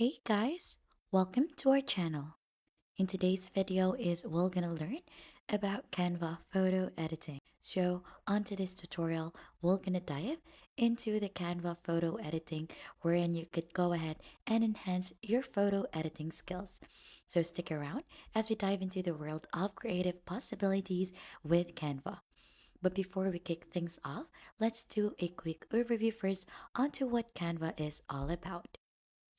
Hey guys, welcome to our channel. In today's video is we're gonna learn about Canva photo editing. So on today's tutorial, we're gonna dive into the Canva photo editing wherein you could go ahead and enhance your photo editing skills. So stick around as we dive into the world of creative possibilities with Canva. But before we kick things off, let's do a quick overview first onto what Canva is all about.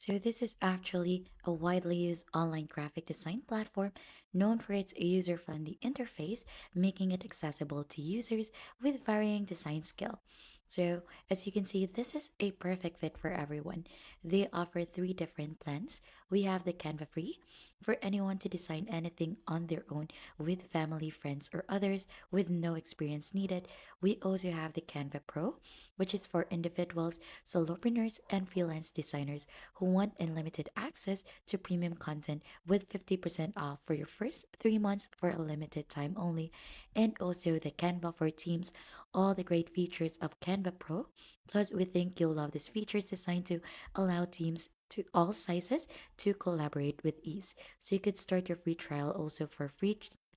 So, this is actually a widely used online graphic design platform known for its user friendly interface, making it accessible to users with varying design skill. So, as you can see, this is a perfect fit for everyone. They offer three different plans. We have the Canva Free for anyone to design anything on their own with family, friends, or others with no experience needed. We also have the Canva Pro, which is for individuals, solopreneurs, and freelance designers who want unlimited access to premium content with 50% off for your first 3 months for a limited time only. And also the Canva for Teams, all the great features of Canva Pro. Plus, we think you'll love these features designed to allow teams to all sizes to collaborate with ease. So you could start your free trial also for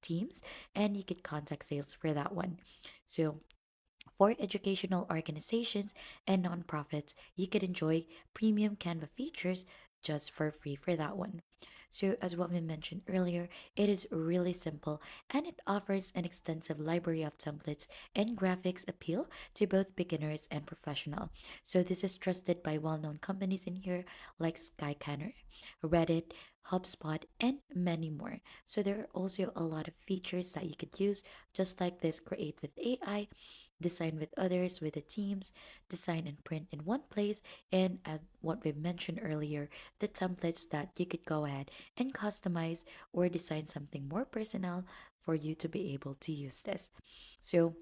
teams and you could contact sales for that one. So for educational organizations and nonprofits, you could enjoy premium Canva features just for free for that one. So, as what we mentioned earlier, it is really simple and it offers an extensive library of templates and graphics appeal to both beginners and professional. So, this is trusted by well known companies in here like Skycanner, Reddit, HubSpot, and many more. So, there are also a lot of features that you could use, just like this Create with AI, design with others, with the teams, design and print in one place, and as what we mentioned earlier, the templates that you could go ahead and customize or design something more personal for you to be able to use this. So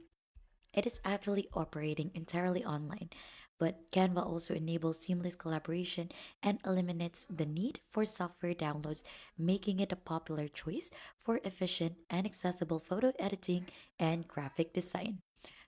it is actually operating entirely online. But Canva also enables seamless collaboration and eliminates the need for software downloads, making it a popular choice for efficient and accessible photo editing and graphic design.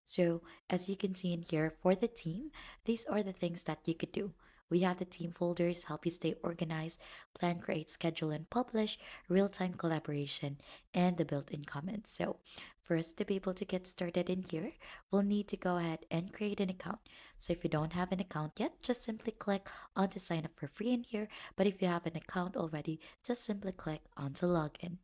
So, as you can see in here, for the team, these are the things that you could do. We have the team folders, help you stay organized, plan, create, schedule, and publish, real time collaboration, and the built in comments. So, for us to be able to get started in here, we'll need to go ahead and create an account. So, if you don't have an account yet, just simply click on to sign up for free in here. But if you have an account already, just simply click on to login.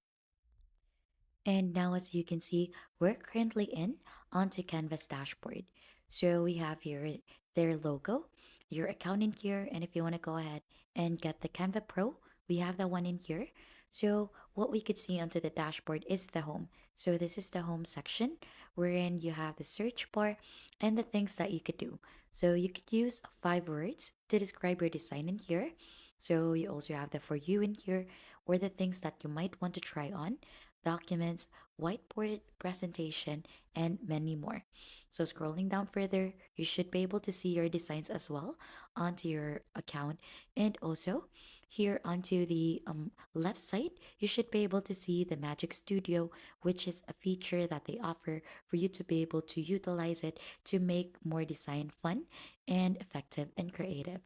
And now, as you can see, we're currently in onto Canvas dashboard. So we have here their logo, your account in here, and if you want to go ahead and get the Canva Pro, we have that one in here. So what we could see onto the dashboard is the home. So this is the home section wherein you have the search bar and the things that you could do. So you could use 5 words to describe your design in here. So you also have the for you in here or the things that you might want to try on documents, whiteboard presentation, and many more. So scrolling down further, you should be able to see your designs as well onto your account. And also here onto the left side, you should be able to see the Magic Studio, which is a feature that they offer for you to be able to utilize it to make more design fun and effective and creative.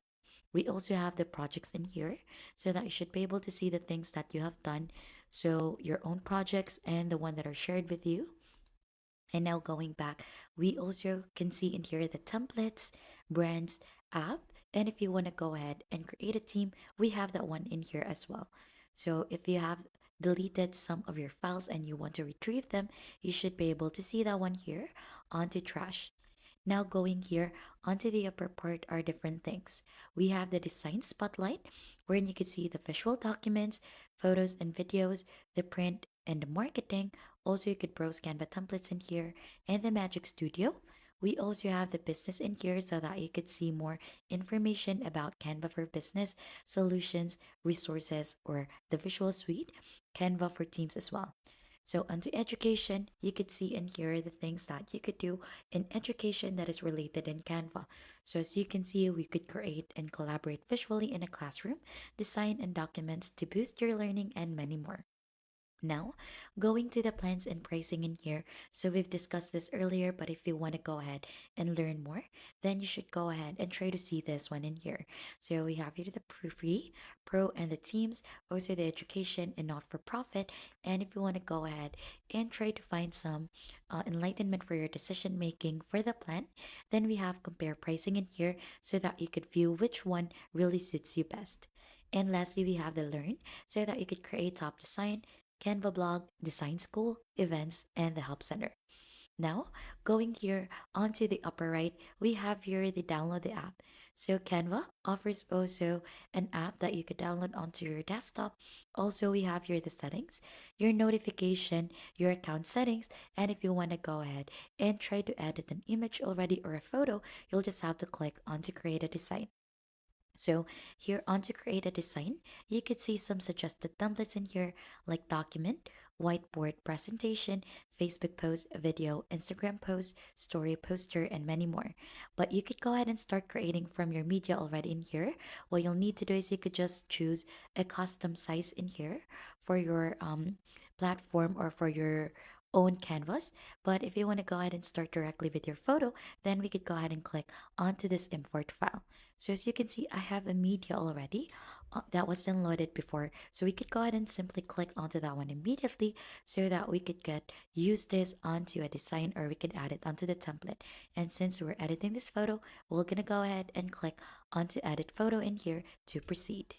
We also have the projects in here so that you should be able to see the things that you have done. So your own projects and the one that are shared with you. And now going back, we also can see in here the templates, brands, app. And if you want to go ahead and create a team, we have that one in here as well. So if you have deleted some of your files and you want to retrieve them, you should be able to see that one here onto trash. Now going here onto the upper part are different things. We have the design spotlight wherein you can see the visual documents, photos and videos, the print and the marketing. Also you could browse Canva templates in here and the Magic Studio. We also have the business in here so that you could see more information about Canva for business, solutions, resources, or the visual suite, Canva for teams as well. So, onto education, you could see and hear the things that you could do in education that is related in Canva. So, as you can see, we could create and collaborate visually in a classroom, design and documents to boost your learning, and many more. Now, going to the plans and pricing in here. So we've discussed this earlier, but if you want to go ahead and learn more, then you should go ahead and try to see this one in here. So we have here the free, pro, and the teams, also the education and not for profit. And if you want to go ahead and try to find some enlightenment for your decision making for the plan, then we have compare pricing in here so that you could view which one really suits you best. And lastly, we have the learn so that you could create top design, Canva blog, design school, events, and the help center. Now, going here onto the upper right, we have here the download the app. So Canva offers also an app that you could download onto your desktop. Also, we have here the settings, your notification, your account settings, and if you want to go ahead and try to edit an image already or a photo, you'll just have to click on to create a design. So here on to create a design, you could see some suggested templates in here like document, whiteboard presentation, Facebook post, video, Instagram post, story poster, and many more. But you could go ahead and start creating from your media already in here. What you'll need to do is you could just choose a custom size in here for your platform or for your own canvas. But if you want to go ahead and start directly with your photo, then we could go ahead and click onto this import file. So as you can see, I have a media already that was downloaded before. So we could go ahead and simply click onto that one immediately so that we could get use this onto a design or we could add it onto the template. And since we're editing this photo, we're gonna go ahead and click onto edit photo in here to proceed.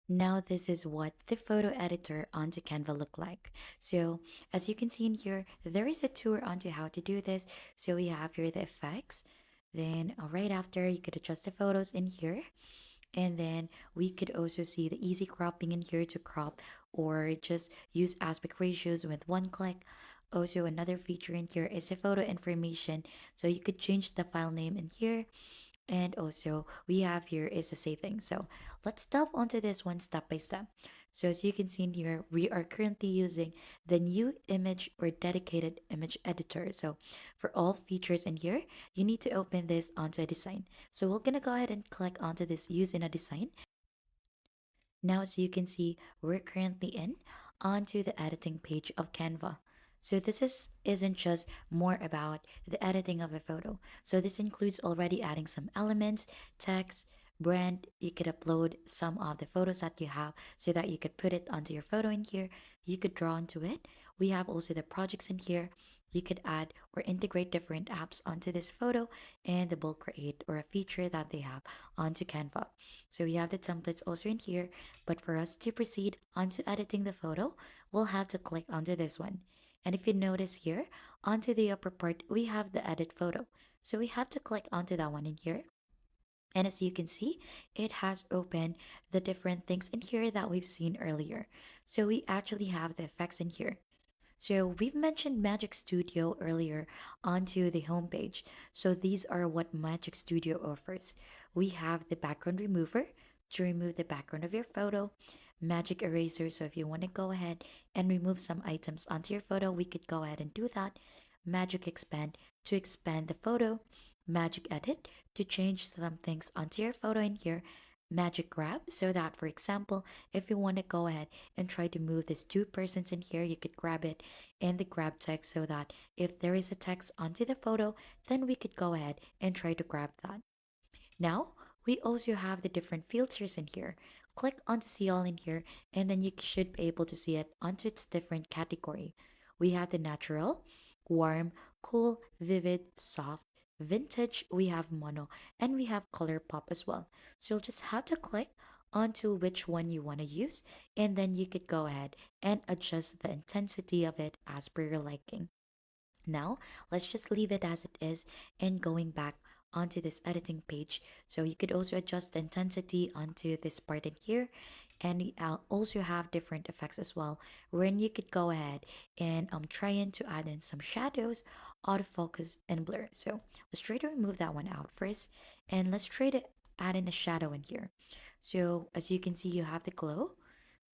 Now this is what the photo editor onto Canva look like. So as you can see in here, there is a tour onto how to do this. So we have here the effects. Then right after you could adjust the photos in here. And then we could also see the easy cropping in here to crop or just use aspect ratios with one click. Also another feature in here is the photo information. So you could change the file name in here and also we have here is a saving. So let's delve onto this one step by step. So as you can see in here, we are currently using the new image or dedicated image editor. So for all features in here, you need to open this onto a design. So we're gonna go ahead and click onto this use in a design. Now, as you can see, we're currently in onto the editing page of Canva. So isn't just more about the editing of a photo. So this includes already adding some elements, text, brand. You could upload some of the photos that you have so that you could put it onto your photo in here. You could draw into it. We have also the projects in here. You could add or integrate different apps onto this photo and the bulk create or a feature that they have onto Canva. So we have the templates also in here, but for us to proceed onto editing the photo, we'll have to click onto this one. And if you notice here, onto the upper part, we have the edit photo. So we have to click onto that one in here. And as you can see, it has opened the different things in here that we've seen earlier. So we actually have the effects in here. So we've mentioned Magic Studio earlier onto the homepage. So these are what Magic Studio offers. We have the background remover to remove the background of your photo, Magic Eraser. So if you want to go ahead and remove some items onto your photo, we could go ahead and do that. Magic Expand to expand the photo, Magic Edit to change some things onto your photo in here, Magic Grab so that, for example, if you want to go ahead and try to move these two persons in here, you could grab it in the grab text so that if there is a text onto the photo, then we could go ahead and try to grab that. Now, we also have the different filters in here. Click on to see all in here, and then you should be able to see it onto its different category. We have the natural, warm, cool, vivid, soft, vintage, we have mono, and we have color pop as well. So you'll just have to click onto which one you want to use, and then you could go ahead and adjust the intensity of it as per your liking. Now, let's just leave it as it is and going back onto this editing page. So you could also adjust the intensity onto this part in here. And we also have different effects as well, wherein you could go ahead and try in to add in some shadows, autofocus, and blur. So let's try to remove that one out first. And let's try to add in a shadow in here. So as you can see, you have the glow,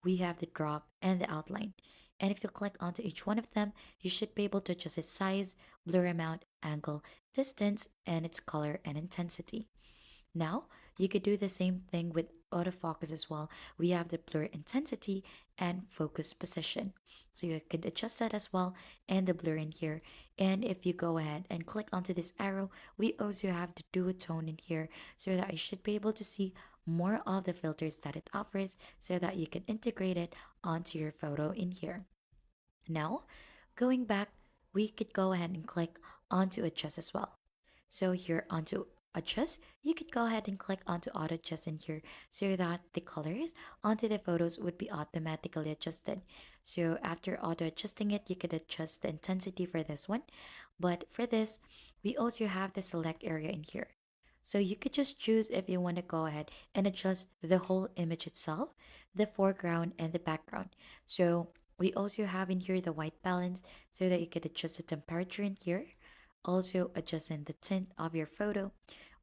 we have the drop and the outline. And if you click onto each one of them, you should be able to adjust its size, blur amount, angle, distance, and its color and intensity. Now, You could do the same thing with autofocus as well. We have the blur intensity and focus position. So you could adjust that as well and the blur in here. And if you go ahead and click onto this arrow, we also have the duotone in here so that you should be able to see more of the filters that it offers so that you can integrate it onto your photo in here. Now, going back, we could go ahead and click onto adjust as well. So here onto adjust, you could go ahead and click onto auto adjust in here so that the colors onto the photos would be automatically adjusted. So after auto adjusting it, you could adjust the intensity for this one. But for this, we also have the select area in here. So you could just choose if you want to go ahead and adjust the whole image itself, the foreground and the background. So we also have in here the white balance so that you could adjust the temperature in here, also adjusting the tint of your photo.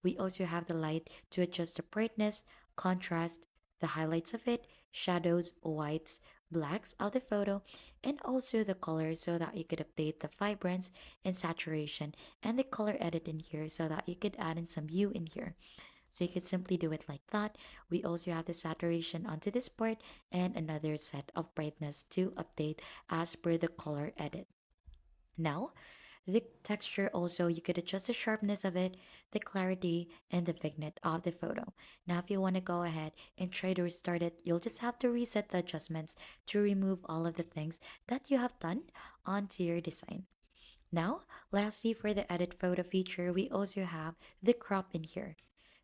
We also have the light to adjust the brightness, contrast, the highlights of it, shadows, whites, blacks of the photo, and also the color so that you could update the vibrance and saturation and the color edit in here so that you could add in some hue in here. So you could simply do it like that. We also have the saturation onto this part and another set of brightness to update as per the color edit. Now, the texture also, you could adjust the sharpness of it, the clarity, and the vignette of the photo. Now, if you want to go ahead and try to restart it, you'll just have to reset the adjustments to remove all of the things that you have done onto your design. Now, lastly, for the edit photo feature, we also have the crop in here.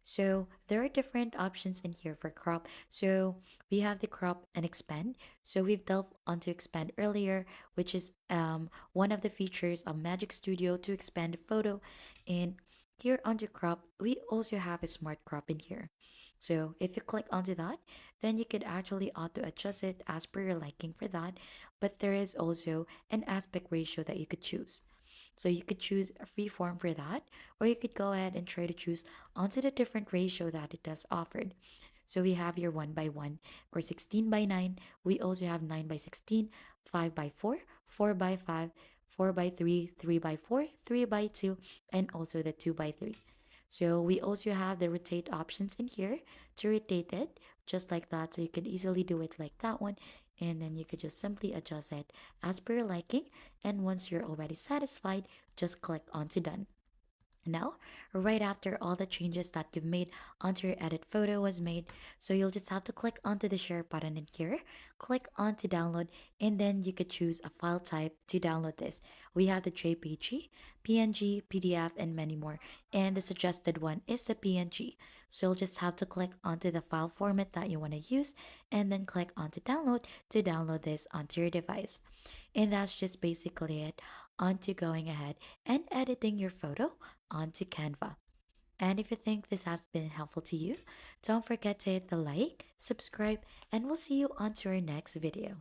So there are different options in here for crop. So we have the crop and expand. So we've delved onto expand earlier, which is one of the features of Magic Studio to expand the photo. And here onto crop, we also have a smart crop in here. So if you click onto that, then you could actually auto adjust it as per your liking for that. But there is also an aspect ratio that you could choose. So you could choose a free form for that, or you could go ahead and try to choose onto the different ratio that it does offered. So we have your 1 by 1 or 16 by 9. We also have 9 by 16, 5 by 4, 4 by 5, 4 by 3, 3 by 4, 3 by 2, and also the 2 by 3. So we also have the rotate options in here to rotate it just like that. So you could easily do it like that one. And then you could just simply adjust it as per your liking. And once you're already satisfied, just click on to done. Now, right after all the changes that you've made onto your edit photo was made, so you'll just have to click onto the share button in here, click on to download, and then you could choose a file type to download this. We have the JPG, PNG, PDF, and many more. And the suggested one is the PNG. So you'll just have to click onto the file format that you want to use, and then click onto download to download this onto your device. And that's just basically it onto going ahead and editing your photo onto Canva. And if you think this has been helpful to you, don't forget to hit the like, subscribe, and we'll see you on to our next video.